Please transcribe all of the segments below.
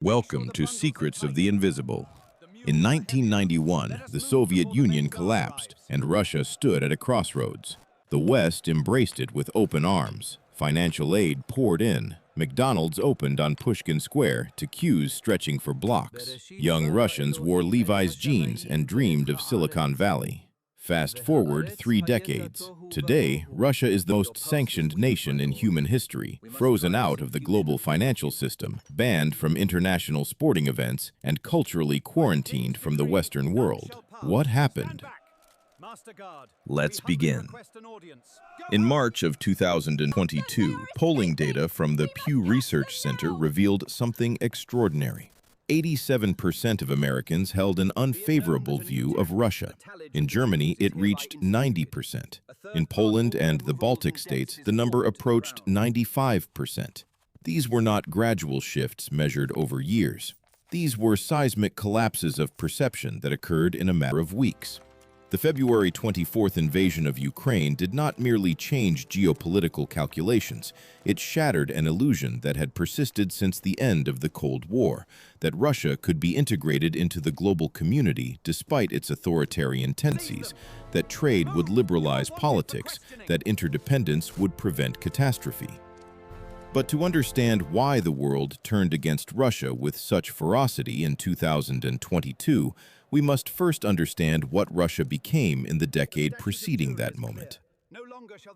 Welcome to Secrets of the Invisible. In 1991, the Soviet Union collapsed and Russia stood at a crossroads. The West embraced it with open arms. Financial aid poured in. McDonald's opened on Pushkin Square to queues stretching for blocks. Young Russians wore Levi's jeans and dreamed of Silicon Valley. Fast forward 3 decades. Today, Russia is the most sanctioned nation in human history, frozen out of the global financial system, banned from international sporting events, and culturally quarantined from the Western world. What happened? Let's begin. In March of 2022, polling data from the Pew Research Center revealed something extraordinary. 87% of Americans held an unfavorable view of Russia. In Germany, it reached 90%. In Poland and the Baltic states, the number approached 95%. These were not gradual shifts measured over years. These were seismic collapses of perception that occurred in a matter of weeks. The February 24th invasion of Ukraine did not merely change geopolitical calculations. It shattered an illusion that had persisted since the end of the Cold War, that Russia could be integrated into the global community despite its authoritarian tendencies, that trade would liberalize politics, that interdependence would prevent catastrophe. But to understand why the world turned against Russia with such ferocity in 2022, we must first understand what Russia became in the decade preceding that moment.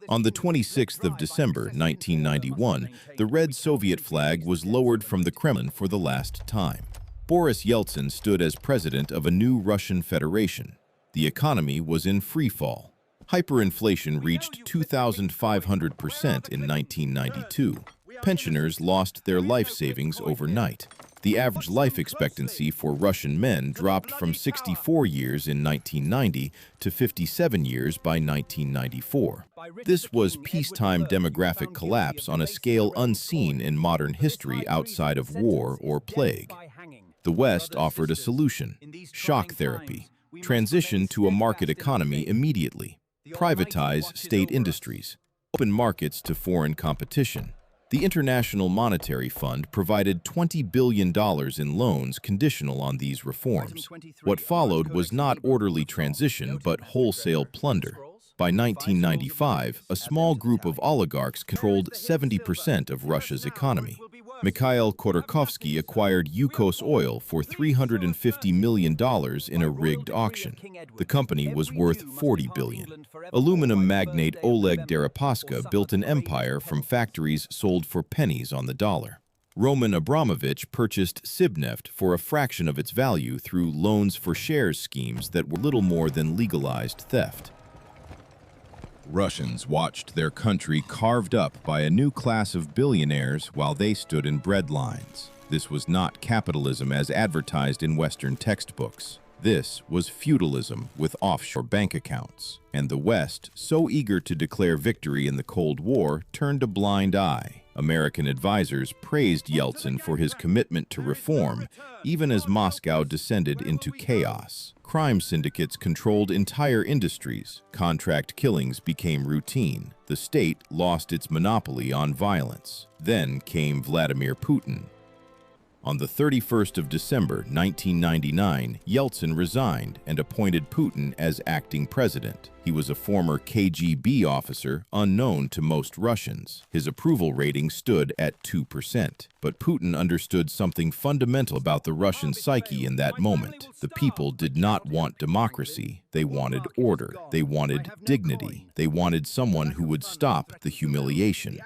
On the 26th of December, 1991, the red Soviet flag was lowered from the Kremlin for the last time. Boris Yeltsin stood as president of a new Russian Federation. The economy was in free fall. Hyperinflation reached 2,500% in 1992. Pensioners lost their life savings overnight. The average life expectancy for Russian men dropped from 64 years in 1990 to 57 years by 1994. This was peacetime demographic collapse on a scale unseen in modern history outside of war or plague. The West offered a solution: shock therapy. Transition to a market economy immediately. Privatize state industries. Open markets to foreign competition. The International Monetary Fund provided $20 billion in loans conditional on these reforms. What followed was not orderly transition, but wholesale plunder. By 1995, a small group of oligarchs controlled 70% of Russia's economy. Mikhail Khodorkovsky acquired Yukos Oil for $350 million in a rigged auction. The company was worth $40 billion. Aluminum magnate Oleg Deripaska built an empire from factories sold for pennies on the dollar. Roman Abramovich purchased Sibneft for a fraction of its value through loans for shares schemes that were little more than legalized theft. Russians watched their country carved up by a new class of billionaires while they stood in bread lines. This was not capitalism as advertised in Western textbooks. This was feudalism with offshore bank accounts. And the West, so eager to declare victory in the Cold War, turned a blind eye. American advisors praised Yeltsin for his commitment to reform, even as Moscow descended into chaos. Crime syndicates controlled entire industries. Contract killings became routine. The state lost its monopoly on violence. Then came Vladimir Putin. On the 31st of December, 1999, Yeltsin resigned and appointed Putin as acting president. He was a former KGB officer unknown to most Russians. His approval rating stood at 2%. But Putin understood something fundamental about the Russian psyche in that moment. The people did not want democracy. They wanted order. They wanted dignity. They wanted someone who would stop the humiliation.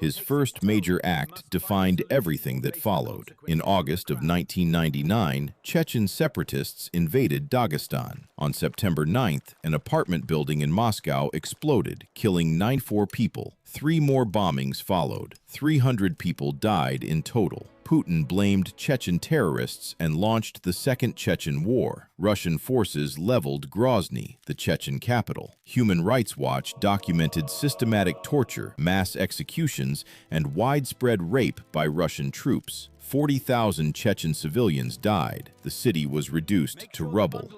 His first major act defined everything that followed. In August of 1999, Chechen separatists invaded Dagestan. On September 9th, an apartment building in Moscow exploded, killing 94 people. 3 more bombings followed. 300 people died in total. Putin blamed Chechen terrorists and launched the Second Chechen War. Russian forces leveled Grozny, the Chechen capital. Human Rights Watch documented systematic torture, mass executions, and widespread rape by Russian troops. 40,000 Chechen civilians died. The city was reduced to rubble.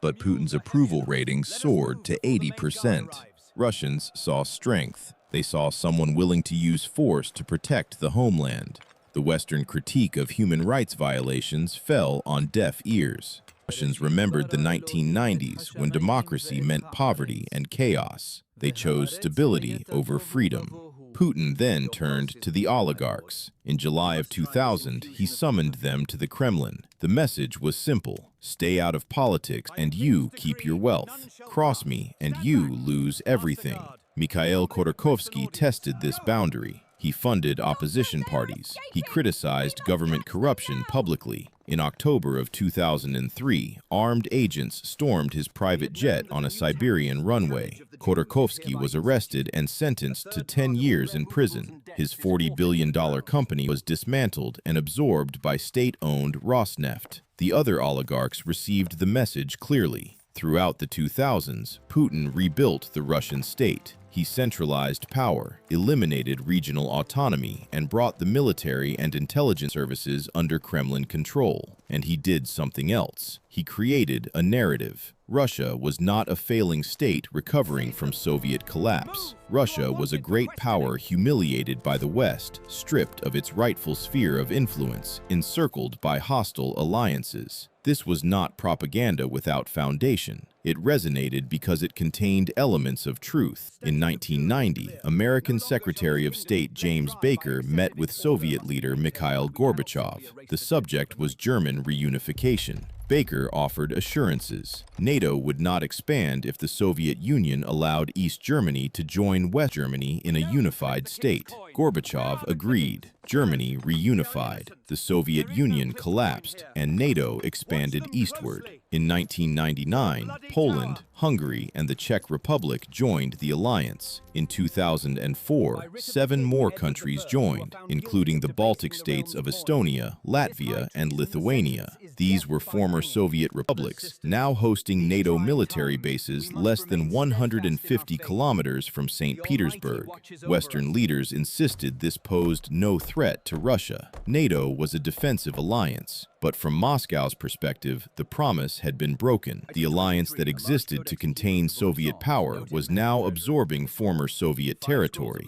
But Putin's approval rating soared to 80%. Russians saw strength. They saw someone willing to use force to protect the homeland. The Western critique of human rights violations fell on deaf ears. Russians remembered the 1990s when democracy meant poverty and chaos. They chose stability over freedom. Putin then turned to the oligarchs. In July of 2000, he summoned them to the Kremlin. The message was simple: stay out of politics and you keep your wealth. Cross me and you lose everything. Mikhail Khodorkovsky tested this boundary. He funded opposition parties. He criticized government corruption publicly. In October of 2003, armed agents stormed his private jet on a Siberian runway. Khodorkovsky was arrested and sentenced to 10 years in prison. His $40 billion company was dismantled and absorbed by state-owned Rosneft. The other oligarchs received the message clearly. Throughout the 2000s, Putin rebuilt the Russian state. He centralized power, eliminated regional autonomy, and brought the military and intelligence services under Kremlin control. And he did something else. He created a narrative. Russia was not a failing state recovering from Soviet collapse. Russia was a great power humiliated by the West, stripped of its rightful sphere of influence, encircled by hostile alliances. This was not propaganda without foundation. It resonated because it contained elements of truth. In 1990, American Secretary of State James Baker met with Soviet leader Mikhail Gorbachev. The subject was German reunification. Baker offered assurances. NATO would not expand if the Soviet Union allowed East Germany to join West Germany in a unified state. Gorbachev agreed. Germany reunified. The Soviet Union collapsed, and NATO expanded eastward. In 1999, Poland, Hungary, and the Czech Republic joined the alliance. In 2004, 7 more countries joined, including the Baltic states of Estonia, Latvia, and Lithuania. These were former Soviet republics, now hosting NATO military bases less than 150 kilometers from St. Petersburg. Western leaders insisted this posed no threat to Russia. NATO was a defensive alliance. But from Moscow's perspective, the promise had been broken. The alliance that existed to contain Soviet power was now absorbing former Soviet territory.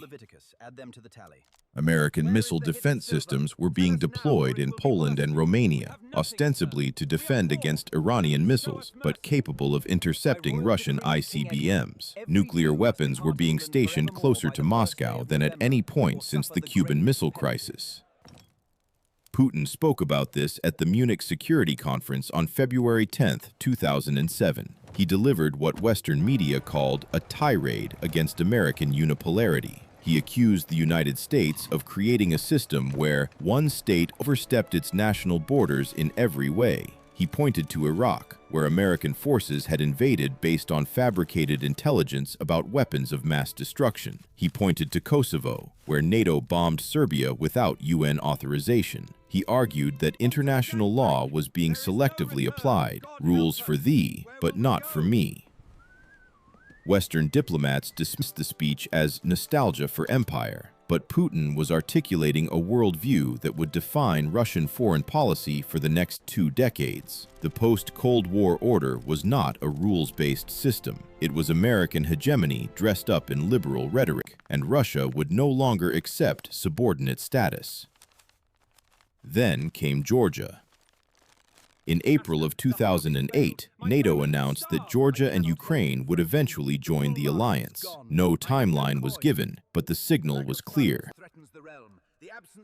American missile defense systems were being deployed in Poland and Romania, ostensibly to defend against Iranian missiles, but capable of intercepting Russian ICBMs. Nuclear weapons were being stationed closer to Moscow than at any point since the Cuban Missile Crisis. Putin spoke about this at the Munich Security Conference on February 10, 2007. He delivered what Western media called a tirade against American unipolarity. He accused the United States of creating a system where one state overstepped its national borders in every way. He pointed to Iraq, where American forces had invaded based on fabricated intelligence about weapons of mass destruction. He pointed to Kosovo, where NATO bombed Serbia without UN authorization. He argued that international law was being selectively applied, rules for thee, but not for me. Western diplomats dismissed the speech as nostalgia for empire, but Putin was articulating a worldview that would define Russian foreign policy for the next 2 decades. The post-Cold War order was not a rules-based system. It was American hegemony dressed up in liberal rhetoric, and Russia would no longer accept subordinate status. Then came Georgia. In April of 2008, NATO announced that Georgia and Ukraine would eventually join the alliance. No timeline was given, but the signal was clear.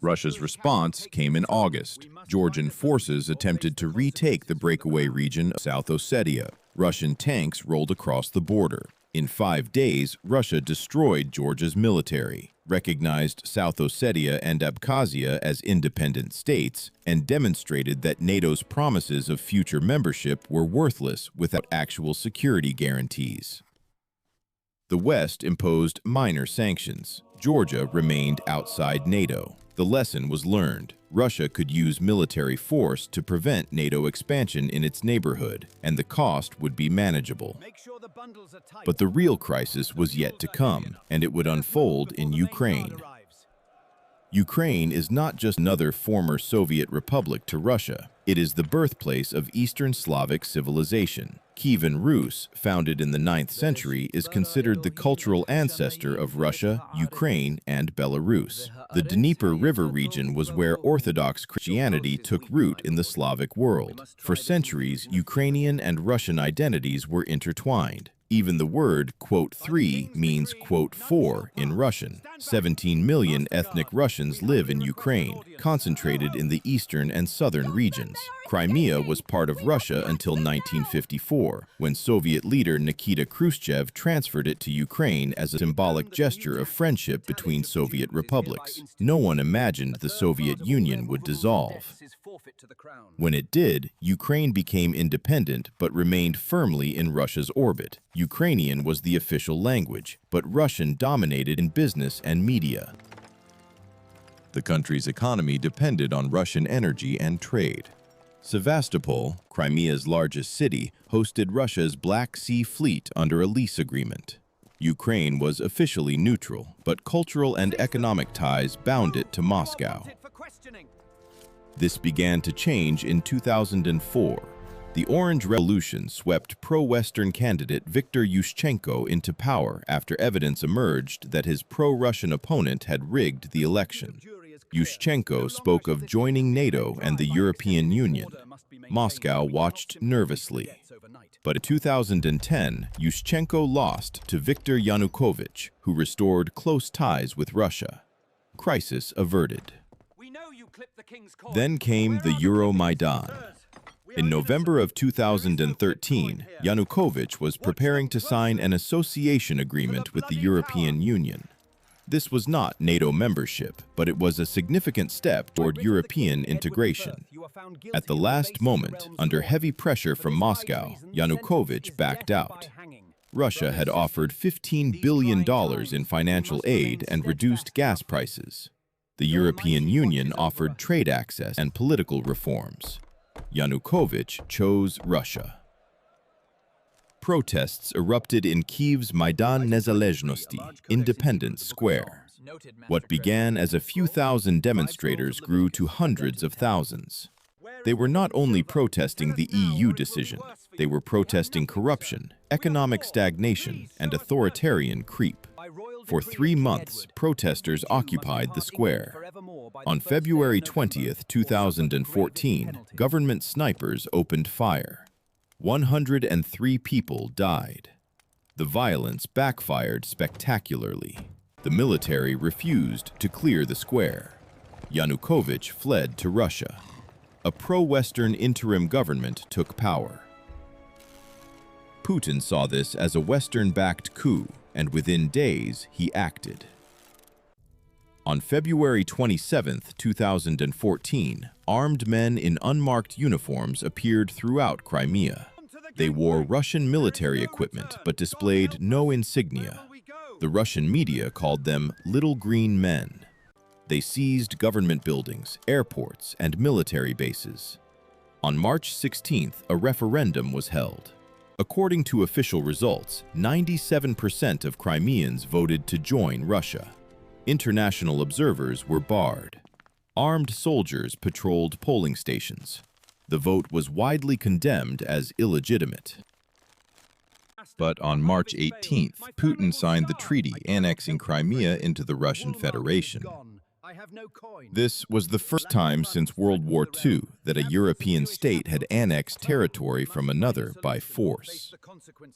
Russia's response came in August. Georgian forces attempted to retake the breakaway region of South Ossetia. Russian tanks rolled across the border. In 5 days, Russia destroyed Georgia's military, recognized South Ossetia and Abkhazia as independent states, and demonstrated that NATO's promises of future membership were worthless without actual security guarantees. The West imposed minor sanctions. Georgia remained outside NATO. The lesson was learned. Russia could use military force to prevent NATO expansion in its neighborhood, and the cost would be manageable. But the real crisis was yet to come, and it would unfold in Ukraine. Ukraine is not just another former Soviet republic to Russia. It is the birthplace of Eastern Slavic civilization. Kievan Rus, founded in the 9th century, is considered the cultural ancestor of Russia, Ukraine, and Belarus. The Dnieper River region was where Orthodox Christianity took root in the Slavic world. For centuries, Ukrainian and Russian identities were intertwined. Even the word, quote, three means, quote, four in Russian. 17 million ethnic Russians live in Ukraine, concentrated in the eastern and southern regions. Crimea was part of Russia until 1954, when Soviet leader Nikita Khrushchev transferred it to Ukraine as a symbolic gesture of friendship between Soviet republics. No one imagined the Soviet Union would dissolve. When it did, Ukraine became independent but remained firmly in Russia's orbit. Ukrainian was the official language, but Russian dominated in business and media. The country's economy depended on Russian energy and trade. Sevastopol, Crimea's largest city, hosted Russia's Black Sea Fleet under a lease agreement. Ukraine was officially neutral, but cultural and economic ties bound it to Moscow. This began to change in 2004. The Orange Revolution swept pro-Western candidate Viktor Yushchenko into power after evidence emerged that his pro-Russian opponent had rigged the election. Yushchenko spoke of joining NATO and the European Union. Moscow watched nervously. But in 2010, Yushchenko lost to Viktor Yanukovych, who restored close ties with Russia. Crisis averted. Then came the Maidan. In November of 2013, Yanukovych was preparing to sign an association agreement with the European Union. This was not NATO membership, but it was a significant step toward European integration. At the last moment, under heavy pressure from Moscow, Yanukovych backed out. Russia had offered $15 billion in financial aid and reduced gas prices. The European Union offered trade access and political reforms. Yanukovych chose Russia. Protests erupted in Kyiv's Maidan Nezalezhnosti, Independence Square. What began as a few thousand demonstrators grew to hundreds of thousands. They were not only protesting the EU decision, they were protesting corruption, economic stagnation, and authoritarian creep. For 3 months, protesters occupied the square. On February 20, 2014, government snipers opened fire. 103 people died. The violence backfired spectacularly. The military refused to clear the square. Yanukovych fled to Russia. A pro-Western interim government took power. Putin saw this as a Western-backed coup, and within days, he acted. On February 27, 2014, armed men in unmarked uniforms appeared throughout Crimea. They wore Russian military equipment but displayed no insignia. The Russian media called them "little green men." They seized government buildings, airports, and military bases. On March 16th, a referendum was held. According to official results, 97% of Crimeans voted to join Russia. International observers were barred. Armed soldiers patrolled polling stations. The vote was widely condemned as illegitimate. But on March 18th, Putin signed the treaty annexing Crimea into the Russian Federation. This was the first time since World War II that a European state had annexed territory from another by force.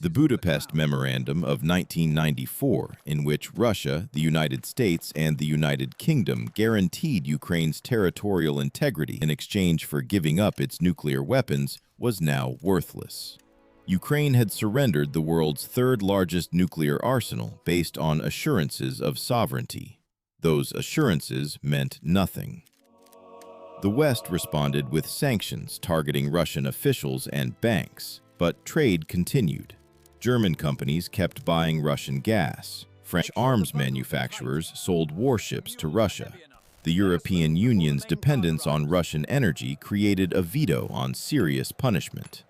The Budapest Memorandum of 1994, in which Russia, the United States, and the United Kingdom guaranteed Ukraine's territorial integrity in exchange for giving up its nuclear weapons, was now worthless. Ukraine had surrendered the world's third-largest nuclear arsenal based on assurances of sovereignty. Those assurances meant nothing. The West responded with sanctions targeting Russian officials and banks, but trade continued. German companies kept buying Russian gas. French arms manufacturers sold warships to Russia. The European Union's dependence on Russian energy created a veto on serious punishment.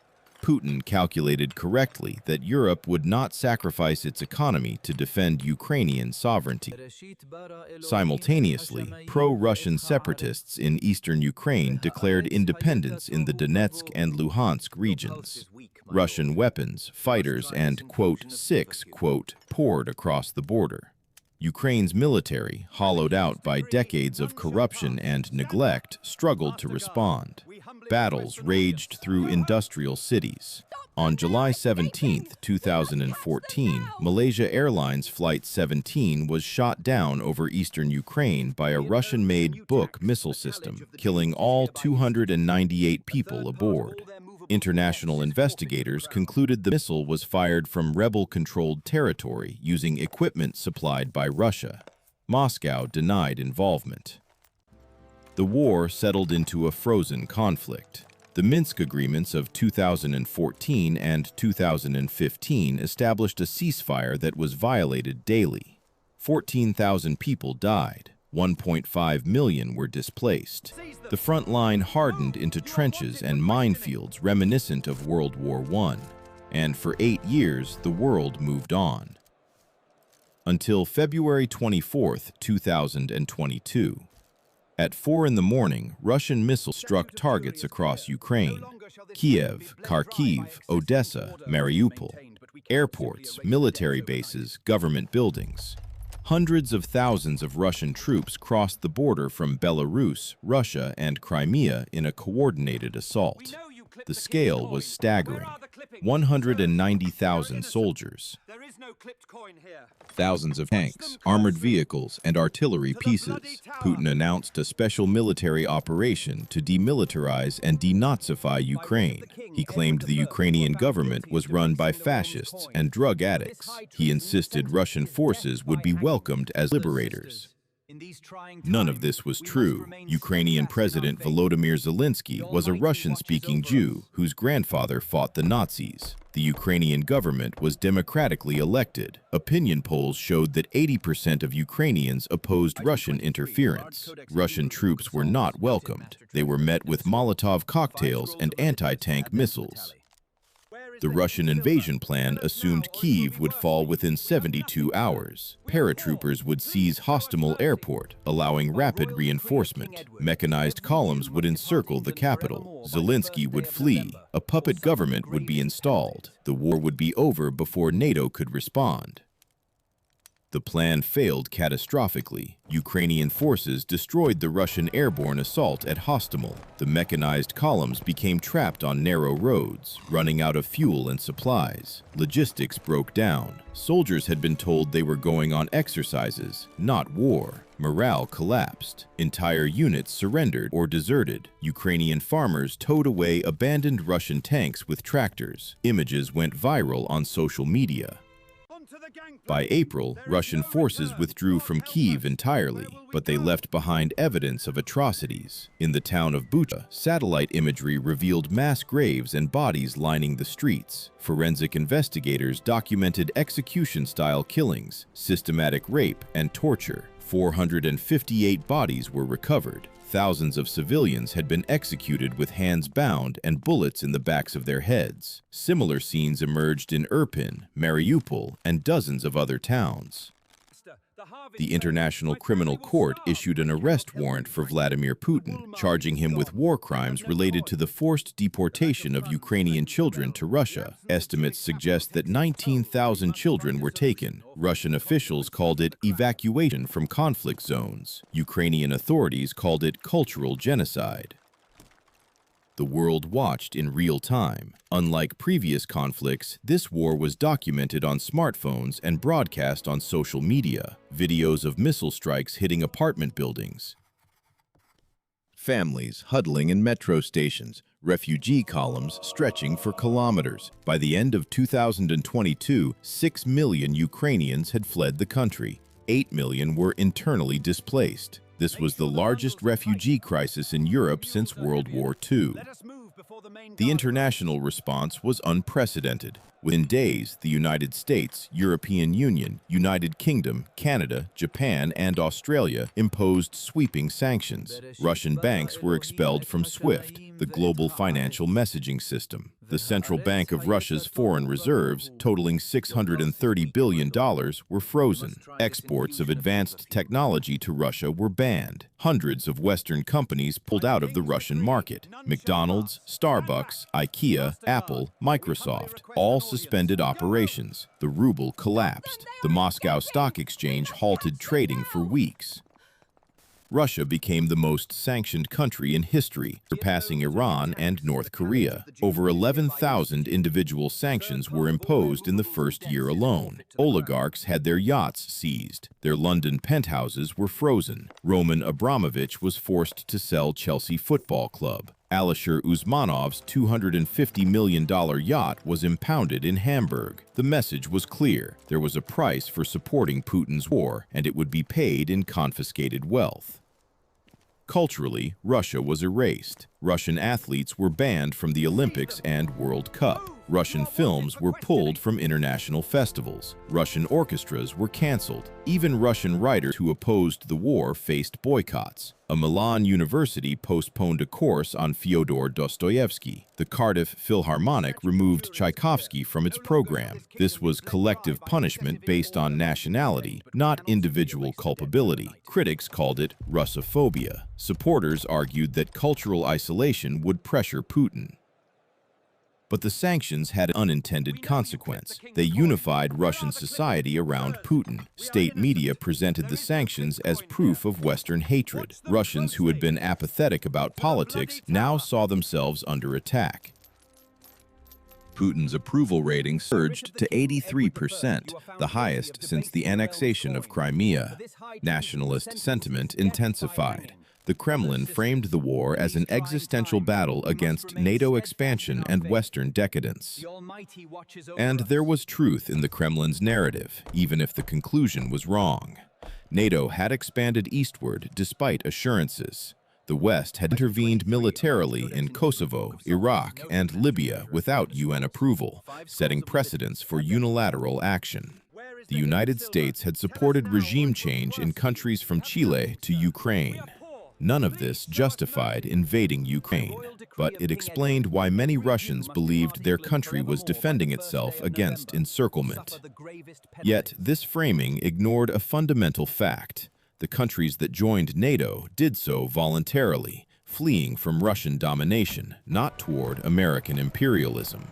Putin calculated correctly that Europe would not sacrifice its economy to defend Ukrainian sovereignty. Simultaneously, pro-Russian separatists in eastern Ukraine declared independence in the Donetsk and Luhansk regions. Russian weapons, fighters, and, quote, "six," quote, poured across the border. Ukraine's military, hollowed out by decades of corruption and neglect, struggled to respond. Battles raged through industrial cities. On July 17, 2014, Malaysia Airlines Flight 17 was shot down over eastern Ukraine by a Russian-made Buk missile system, killing all 298 people aboard. International investigators concluded the missile was fired from rebel-controlled territory using equipment supplied by Russia. Moscow denied involvement. The war settled into a frozen conflict. The Minsk agreements of 2014 and 2015 established a ceasefire that was violated daily. 14,000 people died. 1.5 million were displaced. The front line hardened into trenches and minefields reminiscent of World War I, and for 8 years the world moved on. Until February 24, 2022. At 4 in the morning, Russian missiles struck targets across Ukraine: Kiev, Kharkiv, Odessa, Mariupol, airports, military bases, government buildings. Hundreds of thousands of Russian troops crossed the border from Belarus, Russia, and Crimea in a coordinated assault. The scale was staggering: 190,000 soldiers, thousands of tanks, armored vehicles, and artillery pieces. Putin announced a special military operation to demilitarize and denazify Ukraine. He claimed the Ukrainian government was run by fascists and drug addicts. He insisted Russian forces would be welcomed as liberators. None of this was true. Ukrainian President Volodymyr Zelensky was a Russian-speaking Jew whose grandfather fought the Nazis. The Ukrainian government was democratically elected. Opinion polls showed that 80% of Ukrainians opposed Russian interference. Russian troops were not welcomed. They were met with Molotov cocktails and anti-tank missiles. The Russian invasion plan assumed Kyiv would fall within 72 hours. Paratroopers would seize Hostomel Airport, allowing rapid reinforcement. Mechanized columns would encircle the capital. Zelensky would flee. A puppet government would be installed. The war would be over before NATO could respond. The plan failed catastrophically. Ukrainian forces destroyed the Russian airborne assault at Hostomel. The mechanized columns became trapped on narrow roads, running out of fuel and supplies. Logistics broke down. Soldiers had been told they were going on exercises, not war. Morale collapsed. Entire units surrendered or deserted. Ukrainian farmers towed away abandoned Russian tanks with tractors. Images went viral on social media. By April, Russian forces withdrew from Kyiv entirely, but they left behind evidence of atrocities. In the town of Bucha, satellite imagery revealed mass graves and bodies lining the streets. Forensic investigators documented execution-style killings, systematic rape, and torture. 458 bodies were recovered. Thousands of civilians had been executed with hands bound and bullets in the backs of their heads. Similar scenes emerged in Irpin, Mariupol, and dozens of other towns. The International Criminal Court issued an arrest warrant for Vladimir Putin, charging him with war crimes related to the forced deportation of Ukrainian children to Russia. Estimates suggest that 19,000 children were taken. Russian officials called it evacuation from conflict zones. Ukrainian authorities called it cultural genocide. The world watched in real time. Unlike previous conflicts, this war was documented on smartphones and broadcast on social media. Videos of missile strikes hitting apartment buildings. Families huddling in metro stations, refugee columns stretching for kilometers. By the end of 2022, 6 million Ukrainians had fled the country. 8 million were internally displaced. This was the largest refugee crisis in Europe since World War II. The international response was unprecedented. Within days, the United States, European Union, United Kingdom, Canada, Japan, and Australia imposed sweeping sanctions. Russian banks were expelled from SWIFT, the global financial messaging system. The central bank of Russia's foreign reserves, totaling $630 billion, were frozen. Exports of advanced technology to Russia were banned. Hundreds of Western companies pulled out of the Russian market. McDonald's, Starbucks, IKEA, Apple, Microsoft, all suspended operations. The ruble collapsed. The Moscow Stock Exchange halted trading for weeks. Russia became the most sanctioned country in history, surpassing Iran and North Korea. Over 11,000 individual sanctions were imposed in the first year alone. Oligarchs had their yachts seized. Their London penthouses were frozen. Roman Abramovich was forced to sell Chelsea Football Club. Alisher Usmanov's $250 million yacht was impounded in Hamburg. The message was clear. There was a price for supporting Putin's war, and it would be paid in confiscated wealth. Culturally, Russia was erased. Russian athletes were banned from the Olympics and World Cup. Russian films were pulled from international festivals. Russian orchestras were canceled. Even Russian writers who opposed the war faced boycotts. A Milan university postponed a course on Fyodor Dostoevsky. The Cardiff Philharmonic removed Tchaikovsky from its program. This was collective punishment based on nationality, not individual culpability. Critics called it Russophobia. Supporters argued that cultural isolation would pressure Putin. But the sanctions had an unintended consequence. They unified Russian society around Putin. State media presented the sanctions as proof of Western hatred. Russians who had been apathetic about politics now saw themselves under attack. Putin's approval rating surged to 83%, the highest since the annexation of Crimea. Nationalist sentiment intensified. The Kremlin framed the war as an existential battle against NATO expansion and Western decadence. And there was truth in the Kremlin's narrative, even if the conclusion was wrong. NATO had expanded eastward despite assurances. The West had intervened militarily in Kosovo, Iraq, and Libya without UN approval, setting precedents for unilateral action. The United States had supported regime change in countries from Chile to Ukraine. None of this justified invading Ukraine, but it explained why many Russians believed their country was defending itself against encirclement. Yet this framing ignored a fundamental fact. The countries that joined NATO did so voluntarily, fleeing from Russian domination, not toward American imperialism.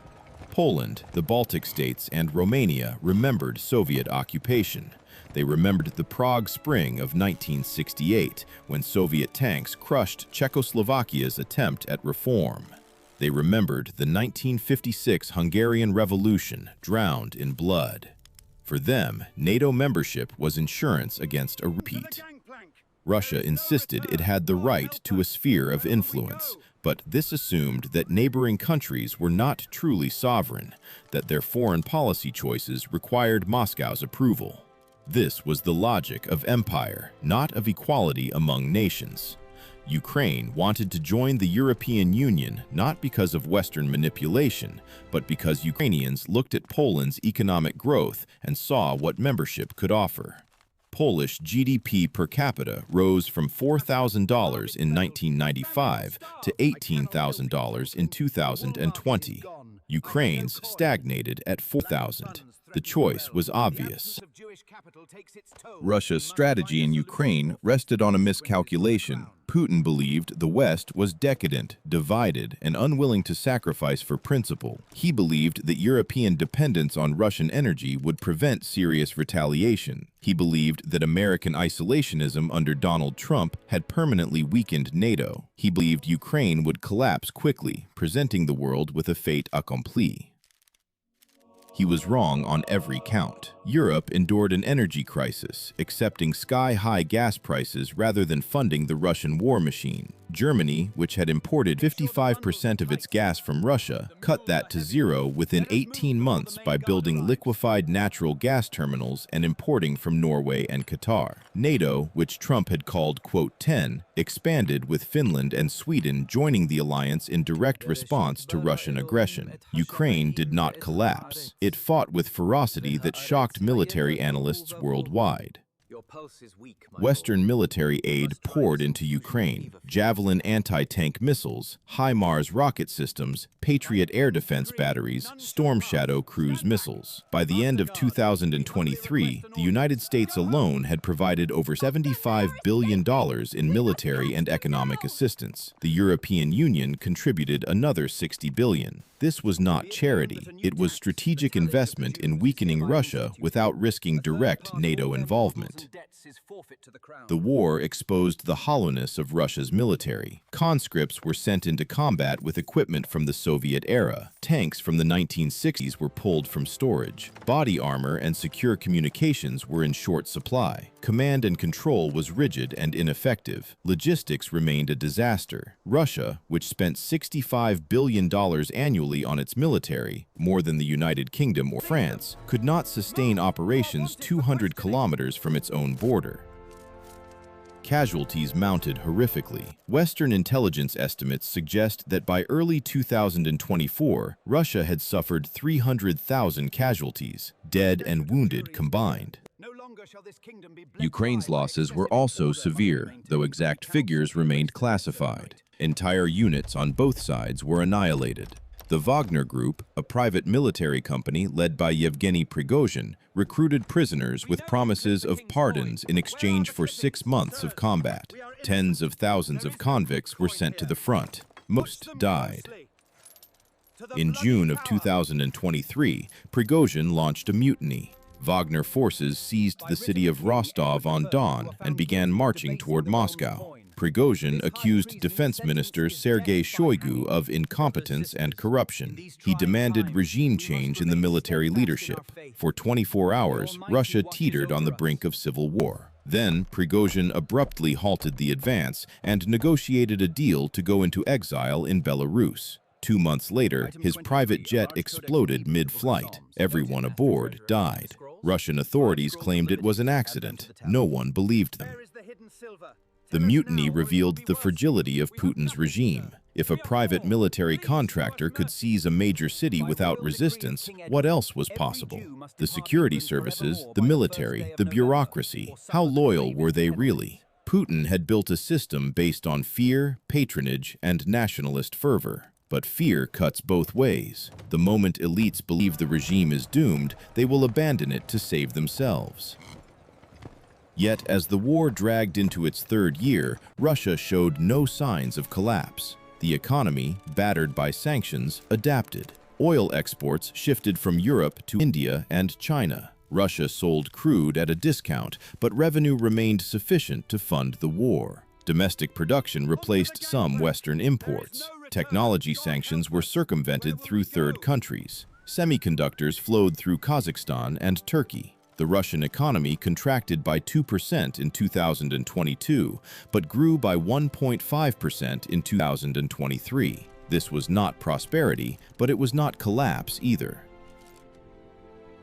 Poland, the Baltic states, and Romania remembered Soviet occupation. They remembered the Prague Spring of 1968, when Soviet tanks crushed Czechoslovakia's attempt at reform. They remembered the 1956 Hungarian Revolution, drowned in blood. For them, NATO membership was insurance against a repeat. Russia insisted it had the right to a sphere of influence, but this assumed that neighboring countries were not truly sovereign, that their foreign policy choices required Moscow's approval. This was the logic of empire, not of equality among nations. Ukraine wanted to join the European Union not because of Western manipulation, but because Ukrainians looked at Poland's economic growth and saw what membership could offer. Polish GDP per capita rose from $4,000 in 1995 to $18,000 in 2020. Ukraine's stagnated at $4,000. The choice was obvious. Russia's strategy in Ukraine rested on a miscalculation. Putin believed the West was decadent, divided, and unwilling to sacrifice for principle. He believed that European dependence on Russian energy would prevent serious retaliation. He believed that American isolationism under Donald Trump had permanently weakened NATO. He believed Ukraine would collapse quickly, presenting the world with a fait accompli. He was wrong on every count. Europe endured an energy crisis, accepting sky-high gas prices rather than funding the Russian war machine. Germany, which had imported 55% of its gas from Russia, cut that to zero within 18 months by building liquefied natural gas terminals and importing from Norway and Qatar. NATO, which Trump had called, quote, 10, expanded with Finland and Sweden joining the alliance in direct response to Russian aggression. Ukraine did not collapse. It fought with ferocity that shocked military analysts worldwide. Western military aid poured into Ukraine: Javelin anti-tank missiles, HIMARS rocket systems, Patriot air defense batteries, Storm Shadow cruise missiles. By the end of 2023, the United States alone had provided over $75 billion in military and economic assistance. The European Union contributed another $60 billion. This was not charity. It was strategic investment in weakening Russia without risking direct NATO involvement. The war exposed the hollowness of Russia's military. Conscripts were sent into combat with equipment from the Soviet era. Tanks from the 1960s were pulled from storage. Body armor and secure communications were in short supply. Command and control was rigid and ineffective. Logistics remained a disaster. Russia, which spent $65 billion annually on its military, more than the United Kingdom or France, could not sustain operations 200 kilometers from its own border. Casualties mounted horrifically. Western intelligence estimates suggest that by early 2024, Russia had suffered 300,000 casualties, dead and wounded combined. Ukraine's losses were also severe, though exact figures remained classified. Entire units on both sides were annihilated. The Wagner Group, a private military company led by Yevgeny Prigozhin, recruited prisoners with promises of pardons in exchange for 6 months of combat. Tens of thousands of convicts were sent to the front. Most died. In June of 2023, Prigozhin launched a mutiny. Wagner forces seized the city of Rostov-on-Don and began marching toward Moscow. Prigozhin accused Defense Minister Sergei Shoigu of incompetence and corruption. He demanded regime change in the military leadership. For 24 hours, Russia teetered on the brink of civil war. Then, Prigozhin abruptly halted the advance and negotiated a deal to go into exile in Belarus. 2 months later, his private jet exploded mid-flight. Everyone aboard died. Russian authorities claimed it was an accident. No one believed them. The mutiny revealed the fragility of Putin's regime. If a private military contractor could seize a major city without resistance, what else was possible? The security services, the military, the bureaucracy, how loyal were they really? Putin had built a system based on fear, patronage, and nationalist fervor. But fear cuts both ways. The moment elites believe the regime is doomed, they will abandon it to save themselves. Yet, as the war dragged into its third year, Russia showed no signs of collapse. The economy, battered by sanctions, adapted. Oil exports shifted from Europe to India and China. Russia sold crude at a discount, but revenue remained sufficient to fund the war. Domestic production replaced some Western imports. Technology sanctions were circumvented through third countries. Semiconductors flowed through Kazakhstan and Turkey. The Russian economy contracted by 2% in 2022, but grew by 1.5% in 2023. This was not prosperity, but it was not collapse either.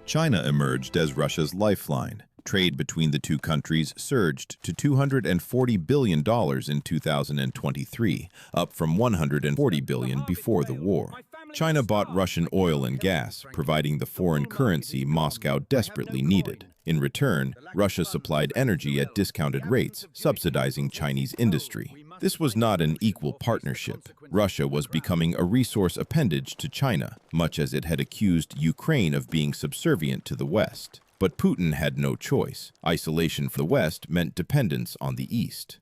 China emerged as Russia's lifeline. Trade between the two countries surged to $240 billion in 2023, up from $140 billion before the war. China bought Russian oil and gas, providing the foreign currency Moscow desperately needed. In return, Russia supplied energy at discounted rates, subsidizing Chinese industry. This was not an equal partnership. Russia was becoming a resource appendage to China, much as it had accused Ukraine of being subservient to the West. But Putin had no choice. Isolation from the West meant dependence on the East.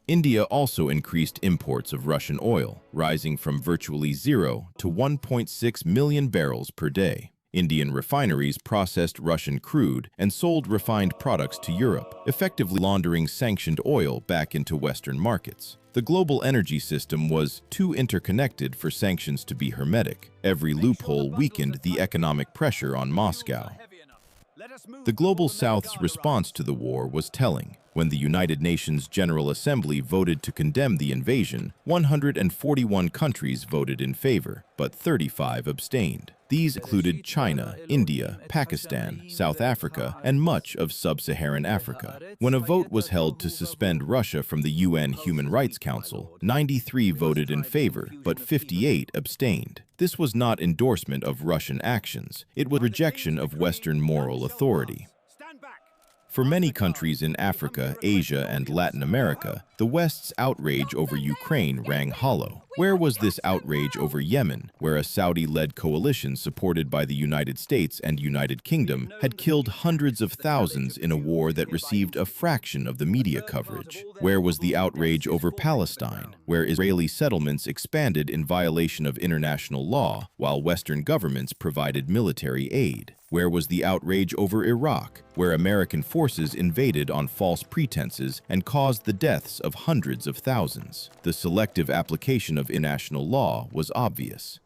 India also increased imports of Russian oil, rising from virtually zero to 1.6 million barrels per day. Indian refineries processed Russian crude and sold refined products to Europe, effectively laundering sanctioned oil back into Western markets. The global energy system was too interconnected for sanctions to be hermetic. Every loophole weakened the economic pressure on Moscow. The Global South's response to the war was telling. When the United Nations General Assembly voted to condemn the invasion, 141 countries voted in favor, but 35 abstained. These included China, India, Pakistan, South Africa, and much of sub-Saharan Africa. When a vote was held to suspend Russia from the UN Human Rights Council, 93 voted in favor, but 58 abstained. This was not endorsement of Russian actions. It was rejection of Western moral authority. For many countries in Africa, Asia, and Latin America, the West's outrage over Ukraine rang hollow. Where was this outrage over Yemen, where a Saudi-led coalition supported by the United States and United Kingdom had killed hundreds of thousands in a war that received a fraction of the media coverage? Where was the outrage over Palestine, where Israeli settlements expanded in violation of international law, while Western governments provided military aid? Where was the outrage over Iraq, where American forces invaded on false pretenses and caused the deaths of hundreds of thousands? The selective application of international law was obvious.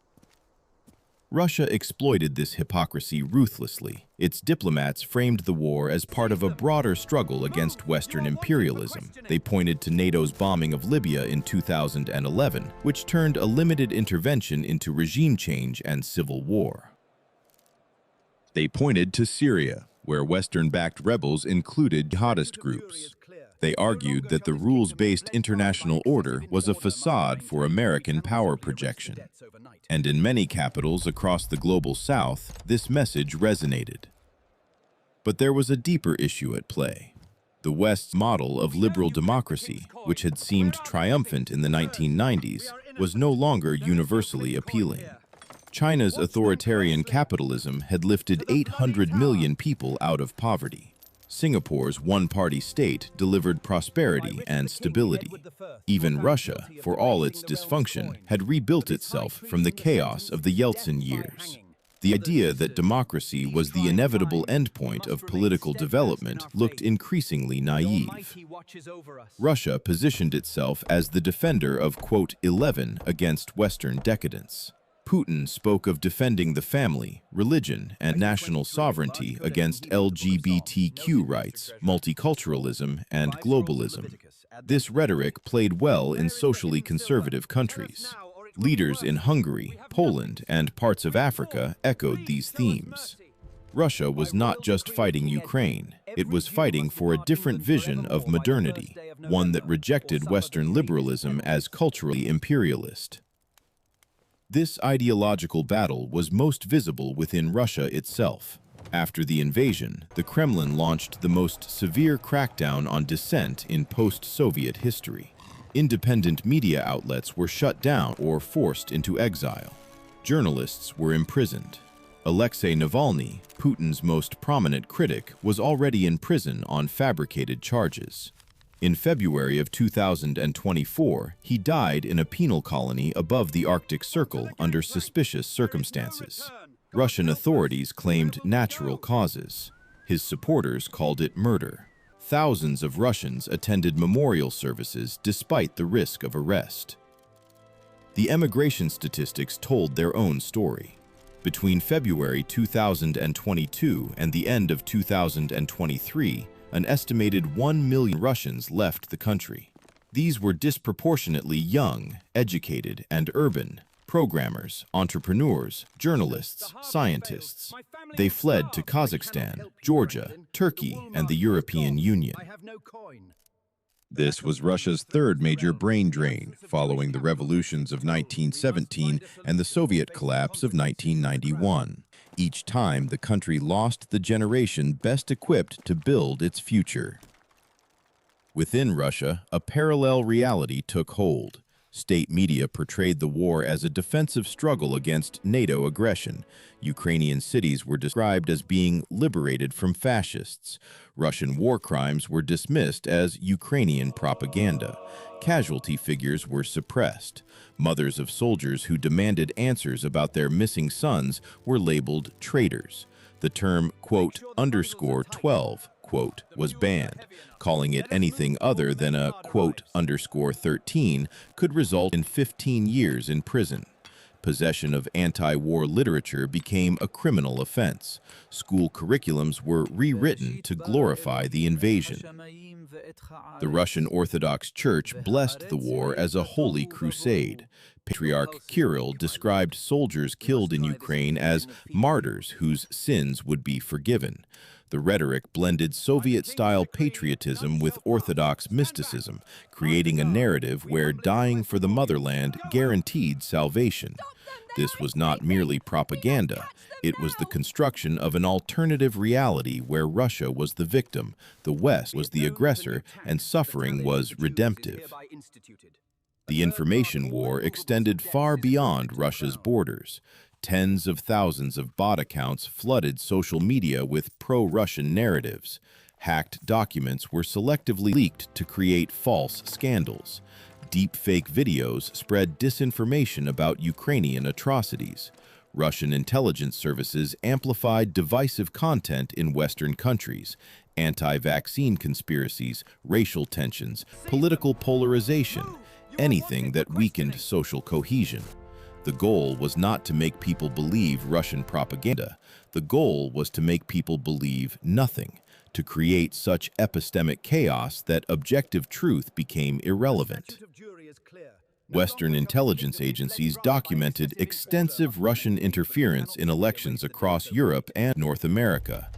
Russia exploited this hypocrisy ruthlessly. Its diplomats framed the war as part of a broader struggle against Western imperialism. They pointed to NATO's bombing of Libya in 2011, which turned a limited intervention into regime change and civil war. They pointed to Syria, where Western-backed rebels included jihadist groups. They argued that the rules-based international order was a facade for American power projection. And in many capitals across the global South, this message resonated. But there was a deeper issue at play. The West's model of liberal democracy, which had seemed triumphant in the 1990s, was no longer universally appealing. China's authoritarian capitalism had lifted 800 million people out of poverty. Singapore's one-party state delivered prosperity and stability. Even Russia, for all its dysfunction, had rebuilt itself from the chaos of the Yeltsin years. The idea that democracy was the inevitable endpoint of political development looked increasingly naive. Russia positioned itself as the defender of, quote, 11 against Western decadence. Putin spoke of defending the family, religion, and national sovereignty against LGBTQ rights, multiculturalism, and globalism. This rhetoric played well in socially conservative countries. Leaders in Hungary, Poland, and parts of Africa echoed these themes. Russia was not just fighting Ukraine, it was fighting for a different vision of modernity, one that rejected Western liberalism as culturally imperialist. This ideological battle was most visible within Russia itself. After the invasion, the Kremlin launched the most severe crackdown on dissent in post-Soviet history. Independent media outlets were shut down or forced into exile. Journalists were imprisoned. Alexei Navalny, Putin's most prominent critic, was already in prison on fabricated charges. In February of 2024, he died in a penal colony above the Arctic Circle under suspicious circumstances. Russian authorities claimed natural causes. His supporters called it murder. Thousands of Russians attended memorial services despite the risk of arrest. The emigration statistics told their own story. Between February 2022 and the end of 2023, an estimated 1 million Russians left the country. These were disproportionately young, educated, and urban, programmers, entrepreneurs, journalists, scientists. They fled to Kazakhstan, Georgia, Turkey, and the European Union. This was Russia's third major brain drain, following the revolutions of 1917 and the Soviet collapse of 1991. Each time, the country lost the generation best equipped to build its future. Within Russia, a parallel reality took hold. State media portrayed the war as a defensive struggle against NATO aggression. Ukrainian cities were described as being liberated from fascists. Russian war crimes were dismissed as Ukrainian propaganda. Casualty figures were suppressed. Mothers of soldiers who demanded answers about their missing sons were labeled traitors. The term, quote, _12, quote, was banned. Calling it anything other than a, quote, _13 could result in 15 years in prison. Possession of anti-war literature became a criminal offense. School curriculums were rewritten to glorify the invasion. The Russian Orthodox Church blessed the war as a holy crusade. Patriarch Kirill described soldiers killed in Ukraine as martyrs whose sins would be forgiven. The rhetoric blended Soviet-style patriotism with Orthodox mysticism, creating a narrative where dying for the motherland guaranteed salvation. This was not merely propaganda. It was the construction of an alternative reality where Russia was the victim, the West was the aggressor, and suffering was redemptive. The information war extended far beyond Russia's borders. Tens of thousands of bot accounts flooded social media with pro-Russian narratives. Hacked documents were selectively leaked to create false scandals. Deepfake videos spread disinformation about Ukrainian atrocities. Russian intelligence services amplified divisive content in Western countries. Anti-vaccine conspiracies, racial tensions, political polarization, anything that weakened social cohesion. The goal was not to make people believe Russian propaganda. The goal was to make people believe nothing, to create such epistemic chaos that objective truth became irrelevant. Western intelligence agencies documented extensive Russian interference in elections across Europe and North America.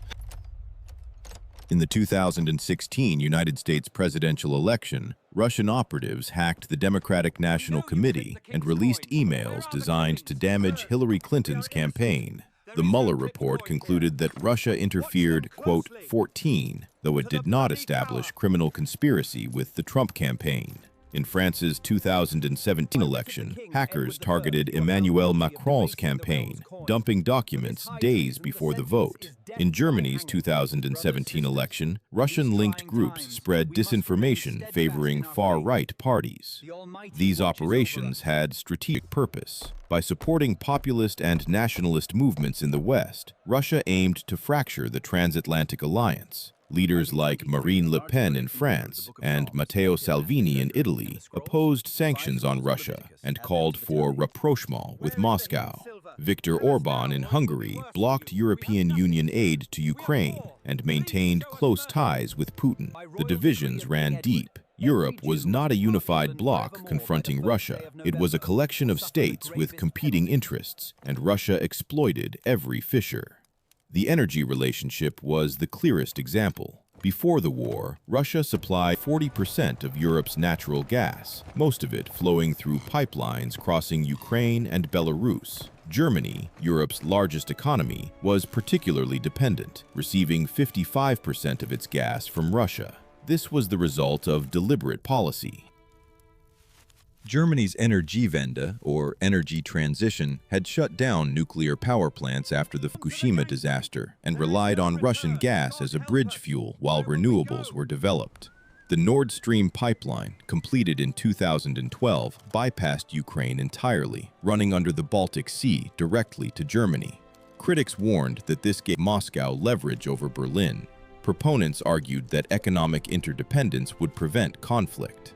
In the 2016 United States presidential election, Russian operatives hacked the Democratic National Committee and released emails designed to damage Hillary Clinton's campaign. The Mueller report concluded that Russia interfered, quote, 14, though it did not establish criminal conspiracy with the Trump campaign. In France's 2017 election, hackers targeted Emmanuel Macron's campaign, dumping documents days before the vote. In Germany's 2017 election, Russian-linked groups spread disinformation favoring far-right parties. These operations had strategic purpose. By supporting populist and nationalist movements in the West, Russia aimed to fracture the transatlantic alliance. Leaders like Marine Le Pen in France and Matteo Salvini in Italy opposed sanctions on Russia and called for rapprochement with Moscow. Viktor Orban in Hungary blocked European Union aid to Ukraine and maintained close ties with Putin. The divisions ran deep. Europe was not a unified bloc confronting Russia. It was a collection of states with competing interests, and Russia exploited every fissure. The energy relationship was the clearest example. Before the war, Russia supplied 40% of Europe's natural gas, most of it flowing through pipelines crossing Ukraine and Belarus. Germany, Europe's largest economy, was particularly dependent, receiving 55% of its gas from Russia. This was the result of deliberate policy. Germany's Energiewende, or energy transition, had shut down nuclear power plants after the Fukushima disaster and relied on Russian gas as a bridge fuel while renewables were developed. The Nord Stream pipeline, completed in 2012, bypassed Ukraine entirely, running under the Baltic Sea directly to Germany. Critics warned that this gave Moscow leverage over Berlin. Proponents argued that economic interdependence would prevent conflict.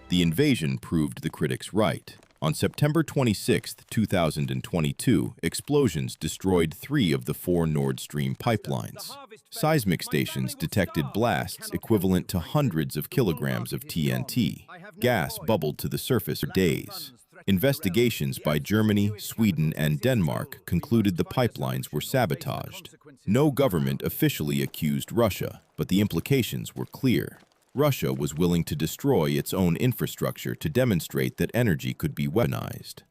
The invasion proved the critics right. On September 26, 2022, explosions destroyed 3 of the 4 Nord Stream pipelines. Seismic stations detected blasts equivalent to hundreds of kilograms of TNT. Gas bubbled to the surface for days. Investigations by Germany, Sweden, and Denmark concluded the pipelines were sabotaged. No government officially accused Russia, but the implications were clear. Russia was willing to destroy its own infrastructure to demonstrate that energy could be weaponized.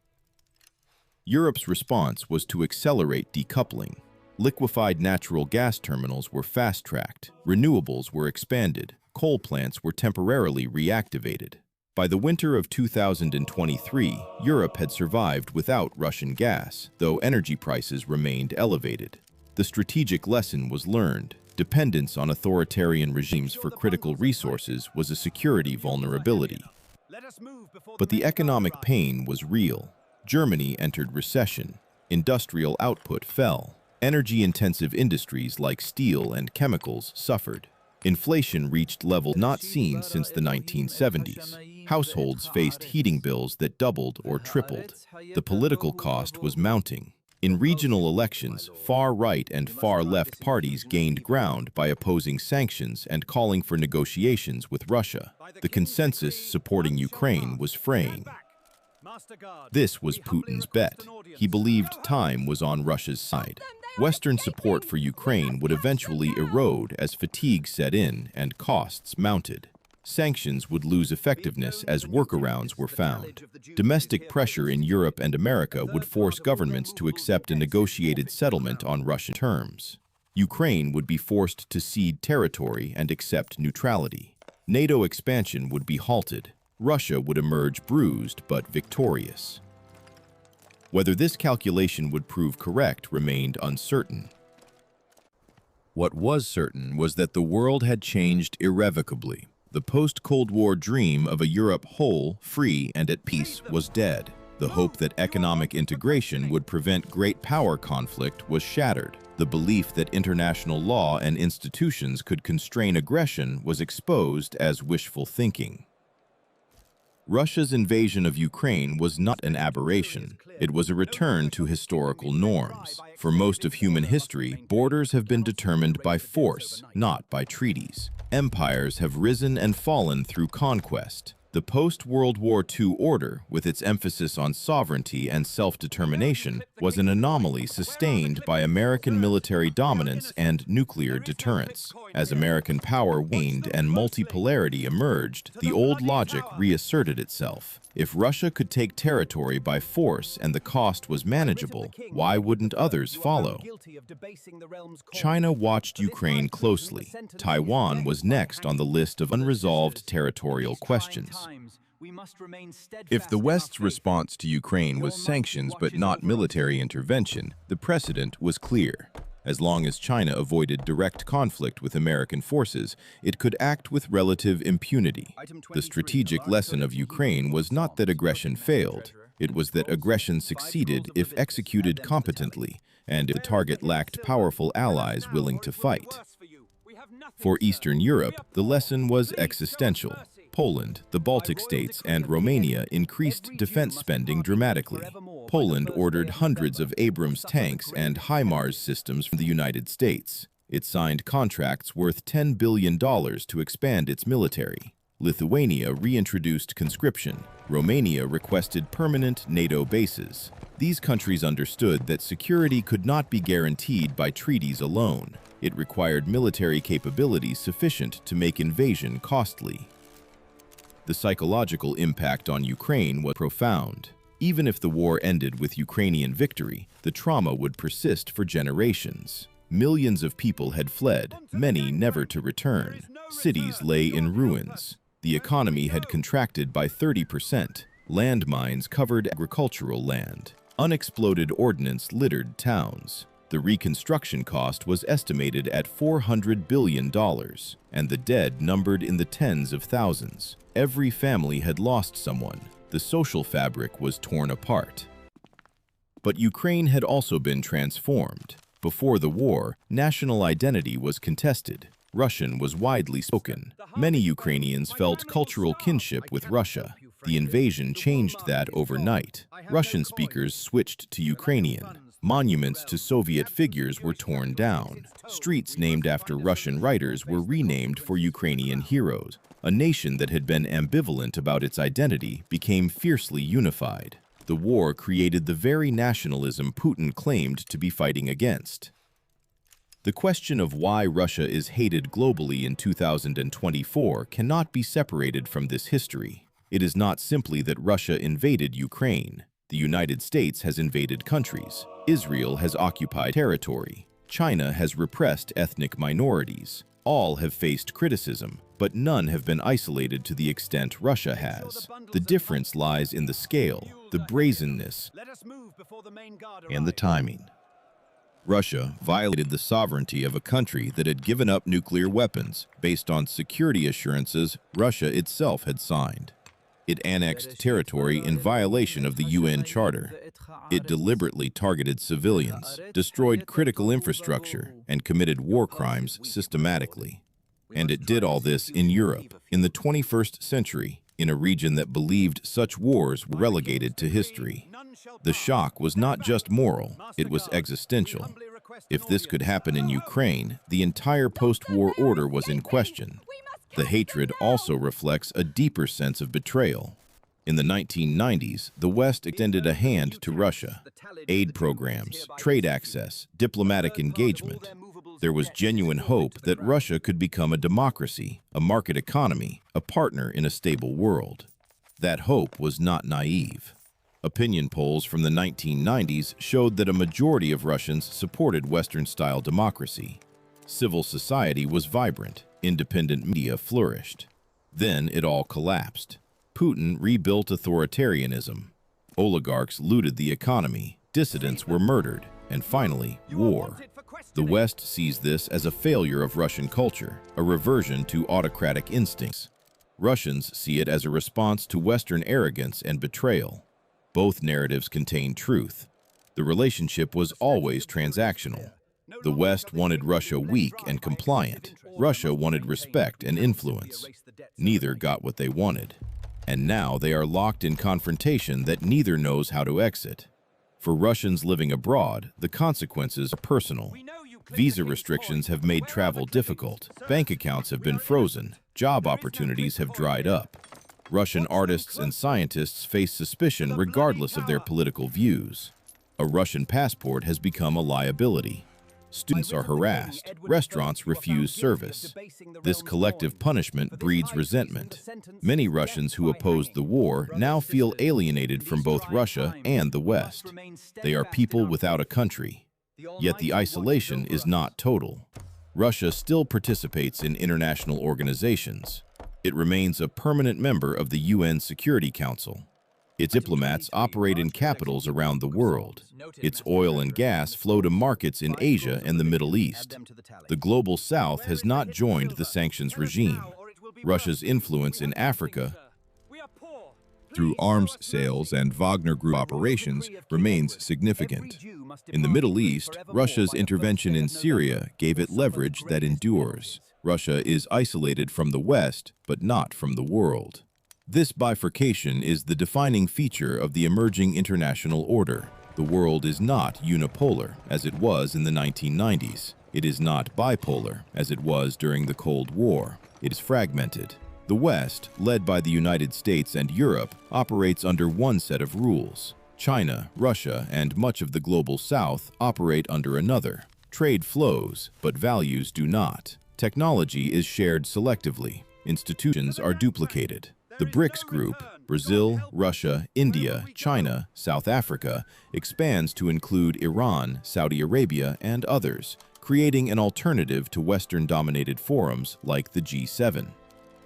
Europe's response was to accelerate decoupling. Liquefied natural gas terminals were fast-tracked, renewables were expanded, coal plants were temporarily reactivated. By the winter of 2023, Europe had survived without Russian gas, though energy prices remained elevated. The strategic lesson was learned. Dependence on authoritarian regimes for critical resources was a security vulnerability. But the economic pain was real. Germany entered recession. Industrial output fell. Energy-intensive industries like steel and chemicals suffered. Inflation reached levels not seen since the 1970s. Households faced heating bills that doubled or tripled. The political cost was mounting. In regional elections, far-right and far-left parties gained ground by opposing sanctions and calling for negotiations with Russia. The consensus supporting Ukraine was fraying. This was Putin's bet. He believed time was on Russia's side. Western support for Ukraine would eventually erode as fatigue set in and costs mounted. Sanctions would lose effectiveness as workarounds were found. Domestic pressure in Europe and America would force governments to accept a negotiated settlement on Russian terms. Ukraine would be forced to cede territory and accept neutrality. NATO expansion would be halted. Russia would emerge bruised but victorious. Whether this calculation would prove correct remained uncertain. What was certain was that the world had changed irrevocably. The post-Cold War dream of a Europe whole, free, and at peace was dead. The hope that economic integration would prevent great power conflict was shattered. The belief that international law and institutions could constrain aggression was exposed as wishful thinking. Russia's invasion of Ukraine was not an aberration. It was a return to historical norms. For most of human history, borders have been determined by force, not by treaties. Empires have risen and fallen through conquest. The post-World War II order, with its emphasis on sovereignty and self-determination, was an anomaly sustained by American military dominance and nuclear deterrence. As American power waned and multipolarity emerged, the old logic reasserted itself. If Russia could take territory by force and the cost was manageable, why wouldn't others follow? China watched Ukraine closely. Taiwan was next on the list of unresolved territorial questions. If the West's response to Ukraine was sanctions but not military intervention, the precedent was clear. As long as China avoided direct conflict with American forces, it could act with relative impunity. The strategic lesson of Ukraine was not that aggression failed. It was that aggression succeeded if executed competently, and if the target lacked powerful allies willing to fight. For Eastern Europe, the lesson was existential. Poland, the Baltic states, and Romania increased defense spending dramatically. Poland ordered hundreds of Abrams tanks and HIMARS systems from the United States. It signed contracts worth $10 billion to expand its military. Lithuania reintroduced conscription. Romania requested permanent NATO bases. These countries understood that security could not be guaranteed by treaties alone. It required military capabilities sufficient to make invasion costly. The psychological impact on Ukraine was profound. Even if the war ended with Ukrainian victory, the trauma would persist for generations. Millions of people had fled, many never to return. Cities lay in ruins. The economy had contracted by 30%. Landmines covered agricultural land. Unexploded ordnance littered towns. The reconstruction cost was estimated at $400 billion, and the dead numbered in the tens of thousands. Every family had lost someone. The social fabric was torn apart. But Ukraine had also been transformed. Before the war, national identity was contested. Russian was widely spoken. Many Ukrainians felt cultural kinship with Russia. The invasion changed that overnight. Russian speakers switched to Ukrainian. Monuments to Soviet figures were torn down. Streets named after Russian writers were renamed for Ukrainian heroes. A nation that had been ambivalent about its identity became fiercely unified. The war created the very nationalism Putin claimed to be fighting against. The question of why Russia is hated globally in 2024 cannot be separated from this history. It is not simply that Russia invaded Ukraine. The United States has invaded countries. Israel has occupied territory. China has repressed ethnic minorities. All have faced criticism, but none have been isolated to the extent Russia has. The difference lies in the scale, the brazenness, and the timing. Russia violated the sovereignty of a country that had given up nuclear weapons based on security assurances Russia itself had signed. It annexed territory in violation of the UN Charter. It deliberately targeted civilians, destroyed critical infrastructure, and committed war crimes systematically. And it did all this in Europe, in the 21st century, in a region that believed such wars were relegated to history. The shock was not just moral, it was existential. If this could happen in Ukraine, the entire post-war order was in question. The hatred also reflects a deeper sense of betrayal. In the 1990s, the West extended a hand to Russia. Aid programs, trade access, diplomatic engagement. There was genuine hope that Russia could become a democracy, a market economy, a partner in a stable world. That hope was not naive. Opinion polls from the 1990s showed that a majority of Russians supported Western-style democracy. Civil society was vibrant, independent media flourished. Then it all collapsed. Putin rebuilt authoritarianism. Oligarchs looted the economy, dissidents were murdered, and finally, war. The West sees this as a failure of Russian culture, a reversion to autocratic instincts. Russians see it as a response to Western arrogance and betrayal. Both narratives contain truth. The relationship was always transactional. The West wanted Russia weak and compliant. Russia wanted respect and influence. Neither got what they wanted. And now they are locked in confrontation that neither knows how to exit. For Russians living abroad, the consequences are personal. Visa restrictions have made travel difficult. Bank accounts have been frozen. Job opportunities have dried up. Russian artists and scientists face suspicion regardless of their political views. A Russian passport has become a liability. Students are harassed. Restaurants refuse service. This collective punishment breeds resentment. Many Russians who opposed the war now feel alienated from both Russia and the West. They are people without a country. Yet the isolation is not total. Russia still participates in international organizations. It remains a permanent member of the UN Security Council. Its diplomats operate in capitals around the world. Its oil and gas flow to markets in Asia and the Middle East. The global South has not joined the sanctions regime. Russia's influence in Africa, through arms sales and Wagner Group operations, remains significant. In the Middle East, Russia's intervention in Syria gave it leverage that endures. Russia is isolated from the West, but not from the world. This bifurcation is the defining feature of the emerging international order. The world is not unipolar, as it was in the 1990s. It is not bipolar, as it was during the Cold War. It is fragmented. The West, led by the United States and Europe, operates under one set of rules. China, Russia, and much of the global South operate under another. Trade flows, but values do not. Technology is shared selectively. Institutions are duplicated. The BRICS group, Brazil, Russia, India, China, South Africa, expands to include Iran, Saudi Arabia, and others, creating an alternative to Western-dominated forums like the G7.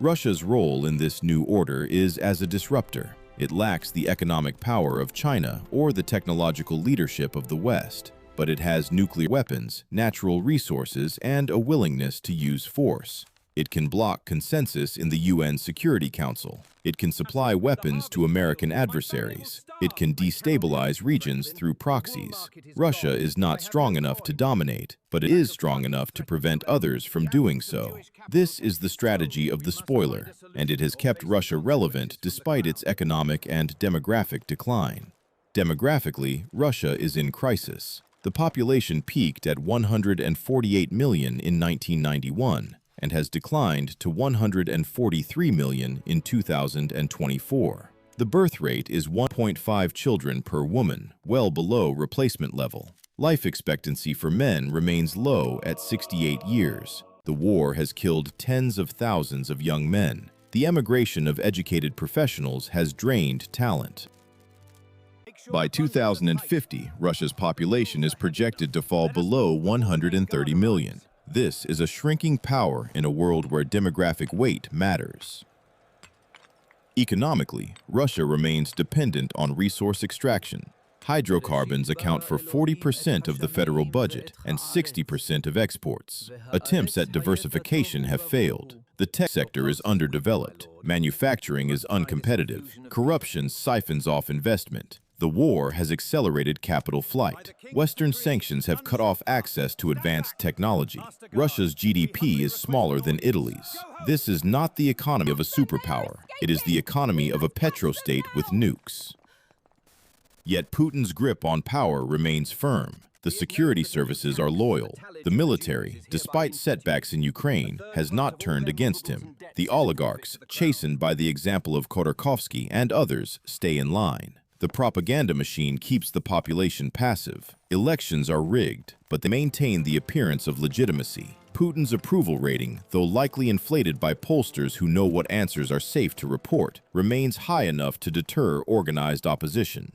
Russia's role in this new order is as a disruptor. It lacks the economic power of China or the technological leadership of the West, but it has nuclear weapons, natural resources, and a willingness to use force. It can block consensus in the UN Security Council. It can supply weapons to American adversaries. It can destabilize regions through proxies. Russia is not strong enough to dominate, but it is strong enough to prevent others from doing so. This is the strategy of the spoiler, and it has kept Russia relevant despite its economic and demographic decline. Demographically, Russia is in crisis. The population peaked at 148 million in 1991. And has declined to 143 million in 2024. The birth rate is 1.5 children per woman, well below replacement level. Life expectancy for men remains low at 68 years. The war has killed tens of thousands of young men. The emigration of educated professionals has drained talent. By 2050, Russia's population is projected to fall below 130 million. This is a shrinking power in a world where demographic weight matters. Economically, Russia remains dependent on resource extraction. Hydrocarbons account for 40% of the federal budget and 60% of exports. Attempts at diversification have failed. The tech sector is underdeveloped. Manufacturing is uncompetitive. Corruption siphons off investment. The war has accelerated capital flight. Western sanctions have cut off access to advanced technology. Russia's GDP is smaller than Italy's. This is not the economy of a superpower. It is the economy of a petrostate with nukes. Yet Putin's grip on power remains firm. The security services are loyal. The military, despite setbacks in Ukraine, has not turned against him. The oligarchs, chastened by the example of Khodorkovsky and others, stay in line. The propaganda machine keeps the population passive. Elections are rigged, but they maintain the appearance of legitimacy. Putin's approval rating, though likely inflated by pollsters who know what answers are safe to report, remains high enough to deter organized opposition.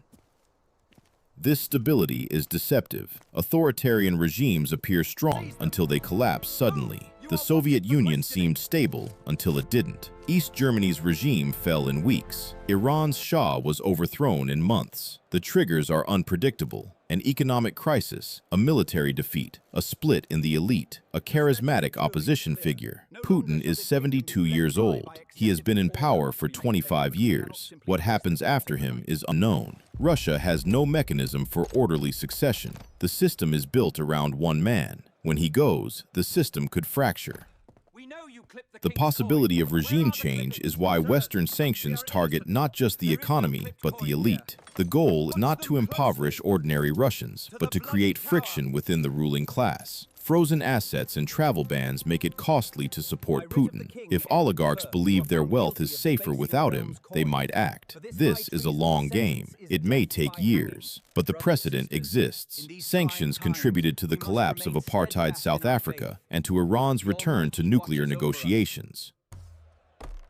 This stability is deceptive. Authoritarian regimes appear strong until they collapse suddenly. The Soviet Union seemed stable until it didn't. East Germany's regime fell in weeks. Iran's Shah was overthrown in months. The triggers are unpredictable. An economic crisis, a military defeat, a split in the elite, a charismatic opposition figure. Putin is 72 years old. He has been in power for 25 years. What happens after him is unknown. Russia has no mechanism for orderly succession. The system is built around one man. When he goes, the system could fracture. The possibility of regime change is why Western sanctions target not just the economy, but the elite. The goal is not to impoverish ordinary Russians, but to create friction within the ruling class. Frozen assets and travel bans make it costly to support Putin. If oligarchs believe their wealth is safer without him, they might act. This is a long game. It may take years, but the precedent exists. Sanctions contributed to the collapse of apartheid South Africa and to Iran's return to nuclear negotiations.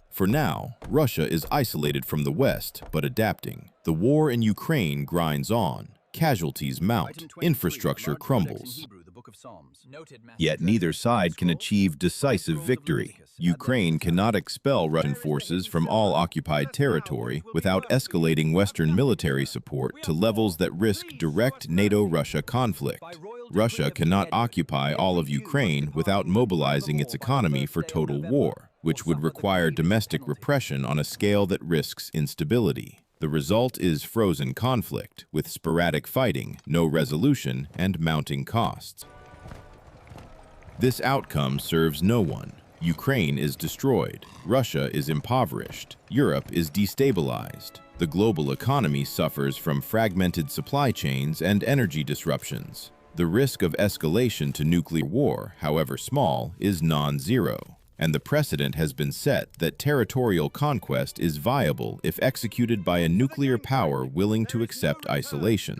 For now, Russia is isolated from the West, but adapting. The war in Ukraine grinds on. Casualties mount. Infrastructure crumbles. Yet neither side can achieve decisive victory. Ukraine cannot expel Russian forces from all occupied territory without escalating Western military support to levels that risk direct NATO-Russia conflict. Russia cannot occupy all of Ukraine without mobilizing its economy for total war, which would require domestic repression on a scale that risks instability. The result is frozen conflict, with sporadic fighting, no resolution, and mounting costs. This outcome serves no one. Ukraine is destroyed. Russia is impoverished. Europe is destabilized. The global economy suffers from fragmented supply chains and energy disruptions. The risk of escalation to nuclear war, however small, is non-zero. And the precedent has been set that territorial conquest is viable if executed by a nuclear power willing to accept isolation.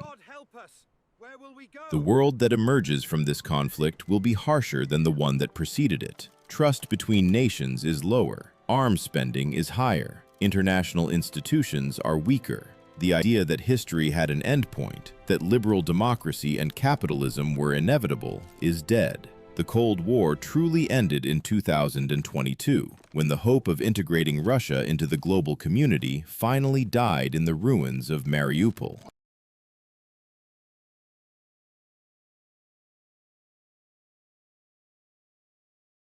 The world that emerges from this conflict will be harsher than the one that preceded it. Trust between nations is lower. Arms spending is higher. International institutions are weaker. The idea that history had an endpoint, that liberal democracy and capitalism were inevitable, is dead. The Cold War truly ended in 2022, when the hope of integrating Russia into the global community finally died in the ruins of Mariupol.